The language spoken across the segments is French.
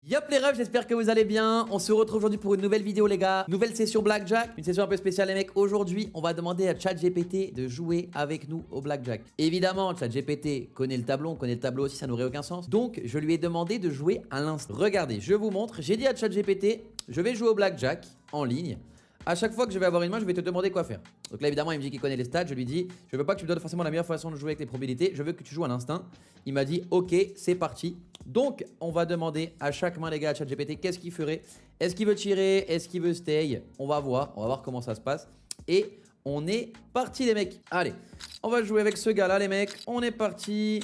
Yop les refs, j'espère que vous allez bien. On se retrouve aujourd'hui pour une nouvelle vidéo les gars. Nouvelle session Blackjack, une session un peu spéciale les mecs. Aujourd'hui, on va demander à ChatGPT de jouer avec nous au Blackjack. Évidemment, ChatGPT connaît le tableau, on connaît le tableau aussi, ça n'aurait aucun sens. Donc, je lui ai demandé de jouer à l'instant. Regardez, je vous montre, j'ai dit à ChatGPT, je vais jouer au Blackjack en ligne. À chaque fois que je vais avoir une main, je vais te demander quoi faire. Donc là, évidemment, il me dit qu'il connaît les stats. Je lui dis, je veux pas que tu me donnes forcément la meilleure façon de jouer avec les probabilités. Je veux que tu joues à l'instinct. Il m'a dit, ok, c'est parti. Donc, on va demander à chaque main, les gars, à ChatGPT, qu'est-ce qu'il ferait. Est-ce qu'il veut tirer? Est-ce qu'il veut stay? On va voir comment ça se passe. Et on est parti, les mecs. Allez, on va jouer avec ce gars-là, les mecs. On est parti.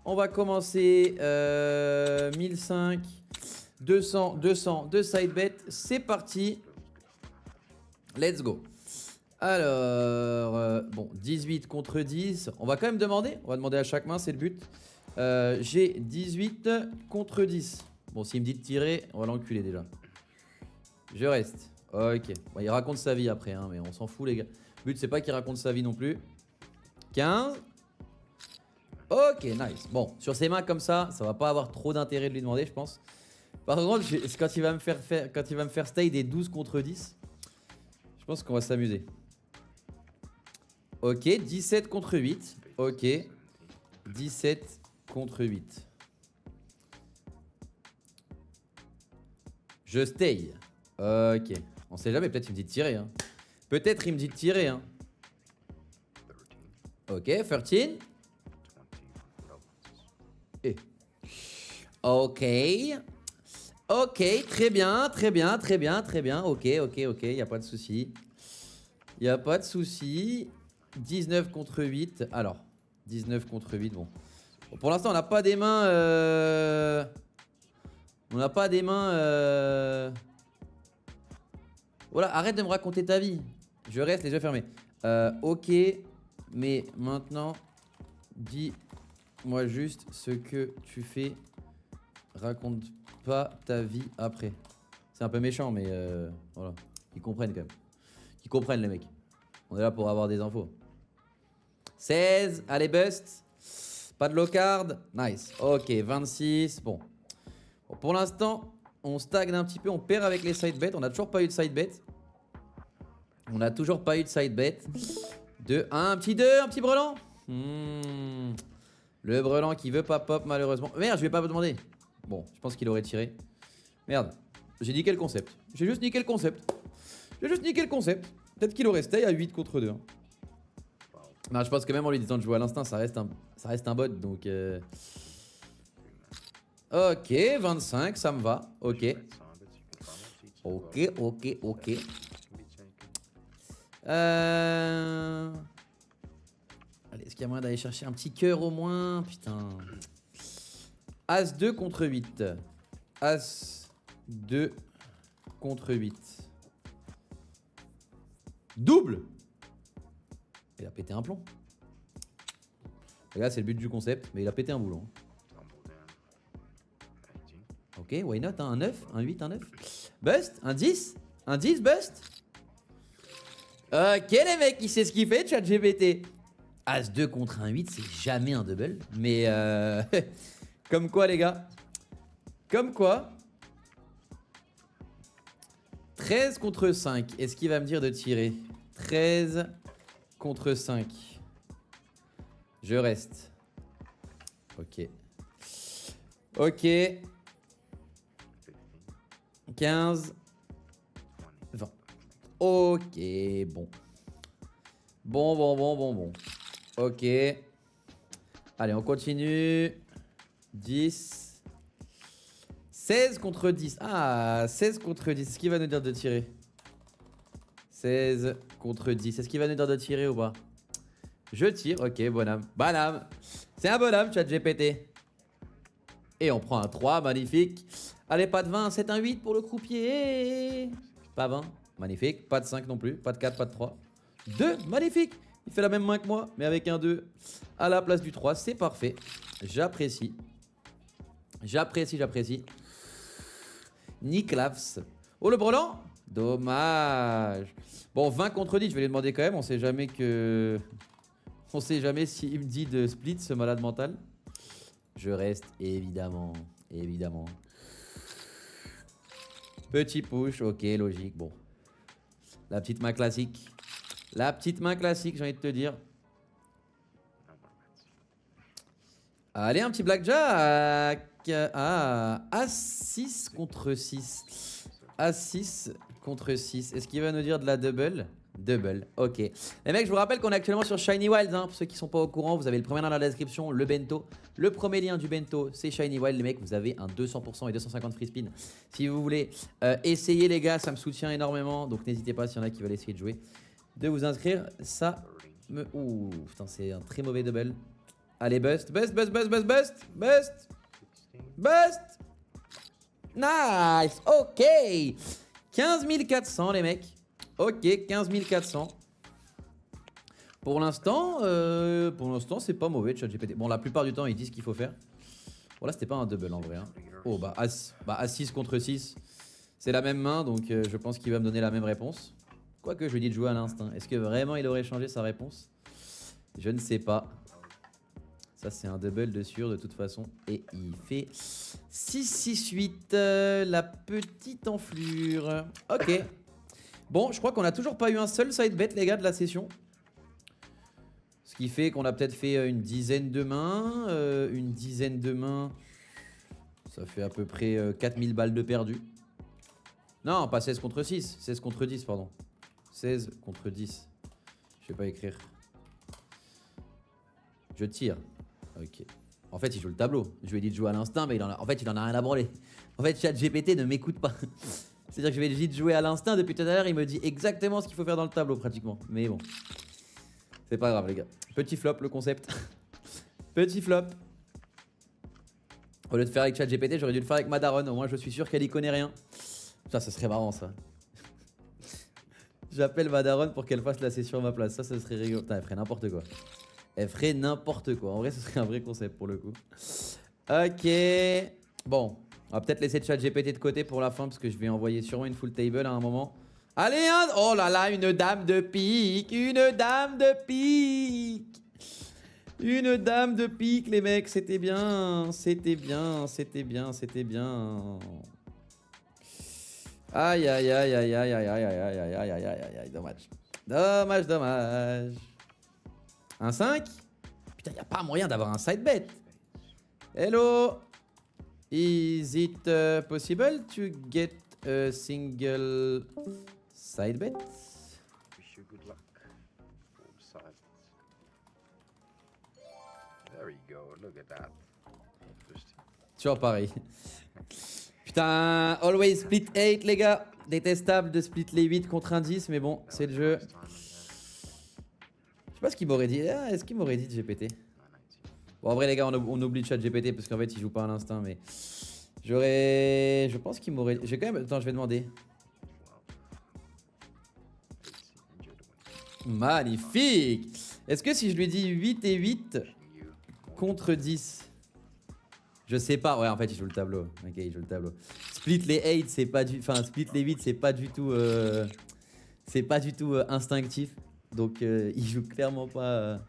On va commencer 1005, 200, 2 side bet. C'est parti. Let's go. Alors, bon, 18 contre 10. On va quand même demander. On va demander à chaque main, c'est le but. J'ai 18 contre 10. Bon, s'il me dit de tirer, on va l'enculer déjà. Je reste. Ok. Bon, il raconte sa vie après, hein, mais on s'en fout, les gars. Le but, c'est pas qu'il raconte sa vie non plus. 15. Ok, nice. Bon, sur ses mains comme ça va pas avoir trop d'intérêt de lui demander, je pense. Par contre, quand il va me faire stay des 12 contre 10. Je pense qu'on va s'amuser. Ok, 17 contre 8. Ok. 17 contre 8. Je stay. Ok. On sait jamais, peut-être il me dit de tirer. Hein. Peut-être il me dit de tirer. Hein. Ok, 13. Et. Ok. Ok, très bien, très bien, très bien, très bien. Ok, y a pas de souci. Y a pas de souci. 19 contre 8. Alors, 19 contre 8, bon. Bon, pour l'instant, on n'a pas des mains... On n'a pas des mains... Voilà, arrête de me raconter ta vie. Je reste les yeux fermés. Ok, mais maintenant, dis-moi juste ce que tu fais. Raconte pas ta vie après. C'est un peu méchant, mais voilà. Ils comprennent quand même. Ils comprennent les mecs. On est là pour avoir des infos. 16, allez bust. Pas de low card. Nice. Ok, 26. Bon. Bon, pour l'instant, on stagne un petit peu. On perd avec les side bets. On n'a toujours pas eu de side bet. On n'a toujours pas eu de side bet. 2, 1, un petit 2, un petit brelan. Le brelan qui veut pas pop malheureusement. Merde, je vais pas vous demander. Bon, je pense qu'il aurait tiré. Merde, j'ai niqué le concept. J'ai juste niqué le concept. Peut-être qu'il aurait stay à 8 contre 2. Hein. Non, je pense que même en lui disant de jouer à l'instinct, ça reste un bot. Donc, ok, 25, ça me va. Ok. Allez, est-ce qu'il y a moyen d'aller chercher un petit cœur au moins? Putain. As 2 contre 8. As 2 contre 8. Double! Il a pété un plomb. Et là, c'est le but du concept, mais il a pété un boulon. Ok, why not? Hein, un 9, un 8, un 9. Bust? Un 10? Un 10 bust? Ok, les mecs, il sait ce qu'il fait, ChatGPT. As 2 contre un 8, c'est jamais un double. Mais comme quoi, les gars. Comme quoi. 13 contre 5. Est-ce qu'il va me dire de tirer? 13 contre 5. Je reste. Ok. Ok. 15. 20. Ok, bon. Bon. Ok. Allez, on continue. 10. 16 contre 10. Ah, 16 contre 10. Est-ce qu'il va nous dire de tirer? 16 contre 10. Est-ce qu'il va nous dire de tirer ou pas? Je tire. Ok, bonhomme. Bonhomme. C'est un bonhomme, ChatGPT. Et on prend un 3. Magnifique. Allez, pas de 20. C'est un 8 pour le croupier. Pas 20. Magnifique. Pas de 5 non plus. Pas de 4, pas de 3. 2. Magnifique. Il fait la même main que moi, mais avec un 2 à la place du 3. C'est parfait. J'apprécie. J'apprécie. Nicklaps. Oh, le brelan. Dommage. Bon, 20 contre 10, je vais lui demander quand même. On sait jamais s'il me dit de split, ce malade mental. Je reste, évidemment. Petit push, ok, logique. Bon. La petite main classique. La petite main classique, j'ai envie de te dire. Allez, un petit blackjack. Ah, As-6 contre 6. As-6 contre 6. Est-ce qu'il va nous dire de la double? Double, ok. Les mecs, je vous rappelle qu'on est actuellement sur Shiny Wild. Hein. Pour ceux qui sont pas au courant, vous avez le premier lien dans la description, le bento. Le premier lien du bento, c'est Shiny Wild. Les mecs, vous avez un 200% et 250 free spin. Si vous voulez essayer, les gars, ça me soutient énormément. Donc n'hésitez pas, s'il y en a qui veulent essayer de jouer, de vous inscrire. Ça me... Ouh, putain, c'est un très mauvais double. Allez, bust, bust, bust, bust, bust, bust, bust, bust. Nice, ok. 15 400, les mecs. Ok, 15 400. Pour l'instant, c'est pas mauvais de ChatGPT. Bon, la plupart du temps, ils disent ce qu'il faut faire. Bon, là, c'était pas un double en vrai. Hein. Oh, bah, As-6 contre 6. C'est la même main, donc je pense qu'il va me donner la même réponse. Quoique, je lui dis de jouer à l'instinct. Est-ce que vraiment il aurait changé sa réponse? Je ne sais pas. Ça, c'est un double de sûr, de toute façon. Et il fait 6-6-8. La petite enflure. Ok. Bon, je crois qu'on n'a toujours pas eu un seul side bet, les gars, de la session. Ce qui fait qu'on a peut-être fait une dizaine de mains. Une dizaine de mains. Ça fait à peu près 4000 balles de perdu. Non, pas 16 contre 6. 16 contre 10, pardon. 16 contre 10. Je vais pas écrire. Je tire. Ok. En fait, il joue le tableau. Je lui ai dit de jouer à l'instinct, mais en fait, il en a rien à branler. En fait, ChatGPT ne m'écoute pas. C'est-à-dire que je vais lui dire de jouer à l'instinct. Depuis tout à l'heure, il me dit exactement ce qu'il faut faire dans le tableau, pratiquement. Mais bon. C'est pas grave, les gars. Petit flop, le concept. Petit flop. Au lieu de faire avec ChatGPT, j'aurais dû le faire avec Madaron. Au moins, je suis sûr qu'elle y connaît rien. Putain, ça serait marrant, ça. J'appelle Madaron pour qu'elle fasse la session à ma place. Ça serait rigolo. Putain, elle ferait n'importe quoi. Elle ferait n'importe quoi. En vrai, ce serait un vrai concept pour le coup. Ok. Bon. On va peut-être laisser ChatGPT de côté pour la fin parce que je vais envoyer sûrement une full table à un moment. Allez, hein. Oh là là, une dame de pique. Une dame de pique. Une dame de pique, les mecs. C'était bien. C'était bien. C'était bien. C'était bien. Aïe, aïe, aïe, aïe, aïe, aïe, aïe, aïe, aïe, aïe, aïe, aïe, aïe, dommage. Dommage, dommage. Un 5? Putain, y a pas moyen d'avoir un side bet. Hello. Is it possible to get a single side bet? Wish you good luck. Both sides. There you go. Look at that. Toujours pareil. Putain, always split 8, les gars. Détestable de split les 8 contre un 10, mais bon, c'est le jeu. Je sais pas ce qu'il m'aurait dit. Ah, est-ce qu'il m'aurait dit de GPT? Bon, en vrai, les gars, on oublie de chat GPT parce qu'en fait, il joue pas à l'instinct, mais j'aurais. Je pense qu'il m'aurait. J'ai quand même. Attends, je vais demander. Magnifique! Est-ce que si je lui dis 8 et 8 contre 10? Je sais pas. Ouais, en fait, il joue le tableau. Ok, il joue le tableau. Split les 8, c'est pas du. Enfin, split les 8, c'est pas du tout. C'est pas du tout instinctif. Donc, il joue clairement pas.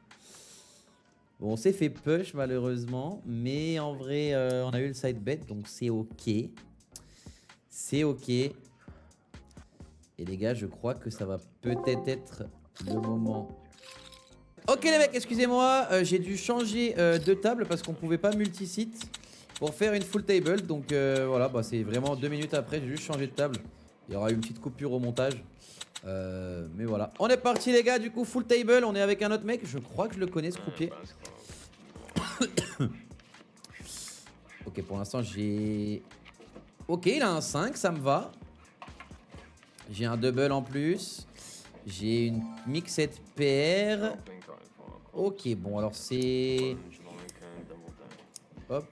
Bon, on s'est fait push malheureusement, mais en vrai, on a eu le side bet, donc c'est ok. C'est ok. Et les gars, je crois que ça va peut-être être le moment. Ok les mecs, excusez-moi, j'ai dû changer de table parce qu'on pouvait pas multi-site pour faire une full table. Donc voilà, bah, c'est vraiment 2 minutes après, j'ai juste changé de table. Il y aura eu une petite coupure au montage. Mais voilà, on est parti les gars, du coup full table, on est avec un autre mec, je crois que je le connais ce croupier. Ok, pour l'instant j'ai... Ok, il a un 5, ça me va. J'ai un double en plus. J'ai une mixed pair. Ok, bon alors c'est... Hop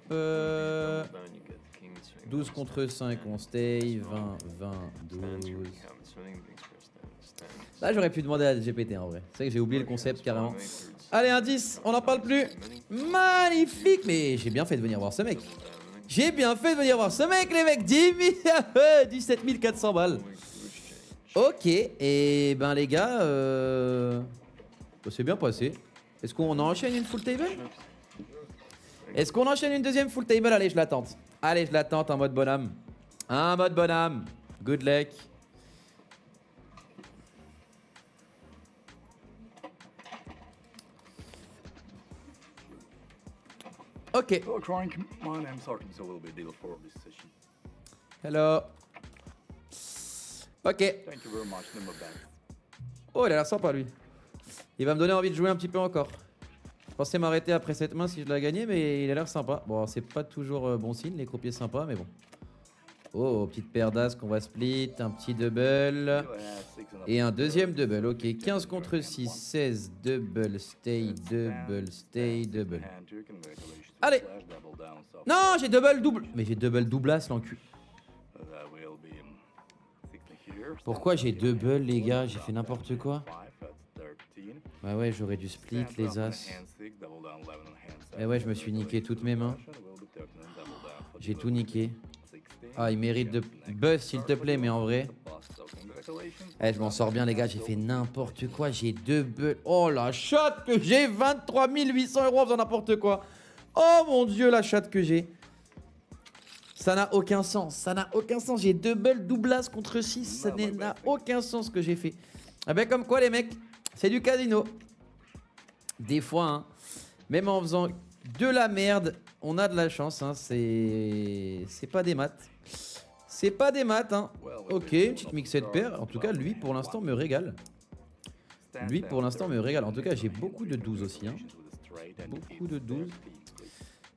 12 contre 5, on stay. 20, 20, 12... Là, j'aurais pu demander à GPT en vrai. C'est vrai que j'ai oublié le concept carrément. Allez, un 10, on n'en parle plus. Magnifique. Mais j'ai bien fait de venir voir ce mec. J'ai bien fait de venir voir ce mec, les mecs. 17 400 balles. Ok. Et ben, les gars, c'est bien passé. Est-ce qu'on enchaîne une full table? Est-ce qu'on enchaîne une deuxième full table? Allez, je l'attente. Allez, je l'attente en mode bonhomme. Un mode bonhomme. Good luck. Ok. Hello, Crank. My name's Artem, so we'll be deal for this session. Hello. Ok. Thank you very much, number back. Oh, il a l'air sympa lui. Il va me donner envie de jouer un petit peu encore. Je pensais m'arrêter après cette main si je la gagnais, mais il a l'air sympa. Bon, c'est pas toujours bon signe, les croupiers sympas, mais bon. Oh, petite paire d'as qu'on va split, un petit double. Et un deuxième double, ok. 15 contre 6, 16, double, stay, double, stay, double. Allez. Non, j'ai double, double. Mais j'ai double, doublas, l'encu. Pourquoi j'ai double, les gars? J'ai fait n'importe quoi. Bah ouais, j'aurais dû split les as. Et ouais, je me suis niqué toutes mes mains. J'ai tout niqué. Ah, il mérite de bust, s'il te plaît, mais en vrai. Eh, je m'en sors bien, les gars. J'ai fait n'importe quoi. J'ai double. Oh, la chatte que j'ai. 23 800 € en faisant n'importe quoi. Oh mon dieu, la chatte que j'ai. Ça n'a aucun sens. Ça n'a aucun sens. J'ai double, doublas contre 6. Ça n'a aucun sens ce que j'ai fait. Ah ben, comme quoi, les mecs, c'est du casino. Des fois, hein, même en faisant de la merde, on a de la chance. Hein. C'est pas des maths. C'est pas des maths. Hein. Ok, petite mixée de paires. En tout cas, lui, pour l'instant, me régale. Lui, pour l'instant, me régale. En tout cas, j'ai beaucoup de 12 aussi. Hein. Beaucoup de 12.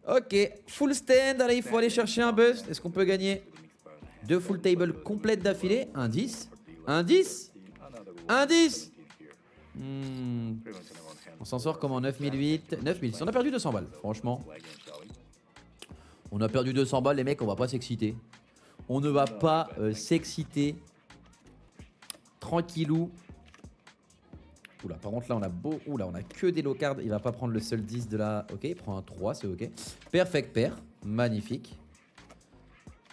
Ok, full stand. Allez, il faut aller chercher un bust. Est-ce qu'on peut gagner 2 full table complètes d'affilée? Un 10. Un 10. Un 10. On s'en sort comme en 9008. 9006. On a perdu 200 balles, franchement. On a perdu 200 balles, les mecs, on va pas s'exciter. On ne va pas s'exciter. Tranquillou. Oula, par contre, là, on a beau. Oula, on a que des low cards. Il va pas prendre le seul 10 de la. Ok, il prend un 3, c'est ok. Perfect pair. Magnifique.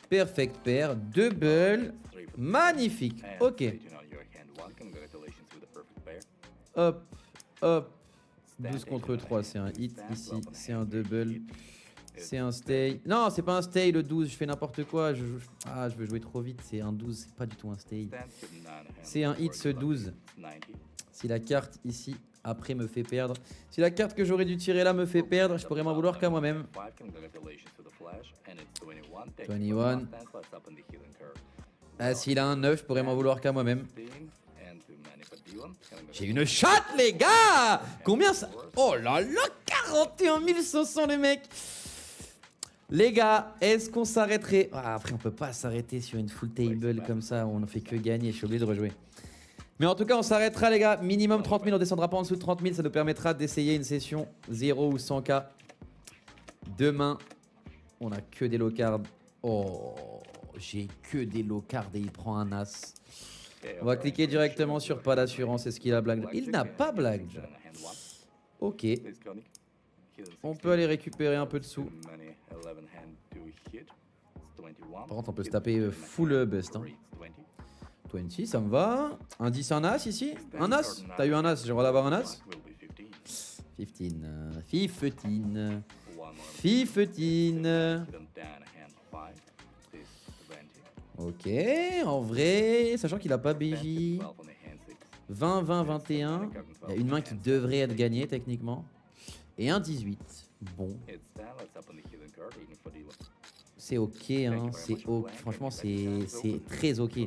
Perfect pair. Double. Magnifique. Ok. Hop, hop. 12 contre 3, c'est un hit. Ici, c'est un double. C'est un stay. Non, c'est pas un stay le 12, je fais n'importe quoi. Je veux jouer trop vite, c'est un 12, c'est pas du tout un stay. C'est un hit ce 12. Si la carte ici, après, me fait perdre. Si la carte que j'aurais dû tirer là me fait perdre, je pourrais m'en vouloir qu'à moi-même. 21. Ah, s'il a un 9, je pourrais m'en vouloir qu'à moi-même. J'ai une chatte, les gars! Combien ça? Oh là là, 41 500, les mecs! Les gars, est-ce qu'on s'arrêterait? Ah, après, on peut pas s'arrêter sur une full table comme ça, on ne fait que gagner, je suis obligé de rejouer. Mais en tout cas, on s'arrêtera, les gars. Minimum 30 000, on descendra pas en dessous de 30 000, ça nous permettra d'essayer une session 0 ou 100K. Demain, on a que des low cards. Oh, j'ai que des low cards et il prend un as. On va cliquer directement sur pas d'assurance. Est-ce qu'il a blague? Il n'a pas blague. Ok. On peut aller récupérer un peu de sous. Par contre, on peut se taper full bust. Hein. 20, ça me va. Un 10, un as ici. Un as? T'as eu un as, j'aimerais d'avoir un as. 15. 15. 15. Ok, en vrai, sachant qu'il a pas BJ. 20, 20, 21. Il y a une main qui devrait être gagnée techniquement. Et un 18. Bon. C'est ok, hein. C'est ok. Franchement, c'est très ok.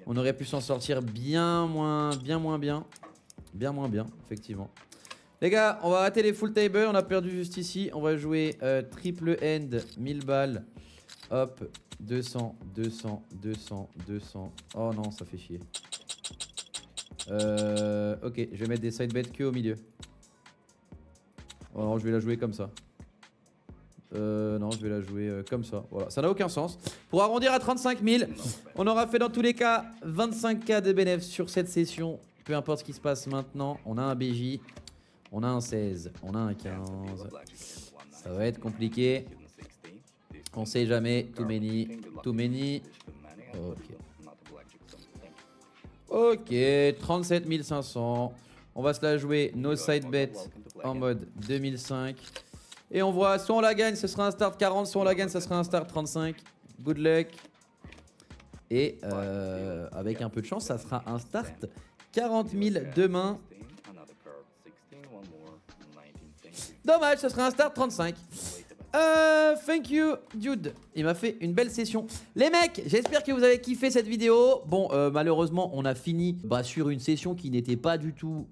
On aurait pu s'en sortir bien moins bien. Bien moins bien, effectivement. Les gars, on va arrêter les full table. On a perdu juste ici. On va jouer triple end, 1000 balles. Hop, 200, 200, 200, 200. Oh non, ça fait chier. Ok, je vais mettre des side bets que au milieu. Oh non, je vais la jouer comme ça. Non, je vais la jouer comme ça. Voilà, ça n'a aucun sens. Pour arrondir à 35 000, on aura fait dans tous les cas 25K de bénéfices sur cette session. Peu importe ce qui se passe maintenant. On a un BJ, on a un 16, on a un 15. Ça va être compliqué. On sait jamais. Too many. Ok, 37 500. On va se la jouer no side bet en mode 2005. Et on voit, soit on la gagne, ce sera un start 40, soit on la gagne, ce sera un start 35. Good luck. Et avec un peu de chance, ça sera un start 40 000 demain. Dommage, ça sera un start 35. Thank you, dude. Il m'a fait une belle session. Les mecs, j'espère que vous avez kiffé cette vidéo. Bon, malheureusement, on a fini sur une session qui n'était pas du tout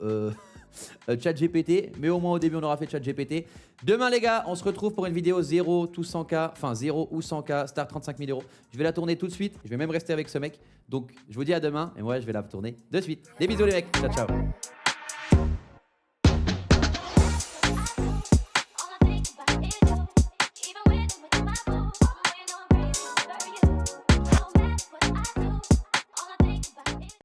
ChatGPT. Mais au moins, au début, on aura fait ChatGPT. Demain, les gars, on se retrouve pour une vidéo 0 ou 100K. Enfin, 0 ou 100K, start 35 000 euros. Je vais la tourner tout de suite. Je vais même rester avec ce mec. Donc, je vous dis à demain. Et moi, je vais la tourner de suite. Des bisous, les mecs. Ciao, ciao.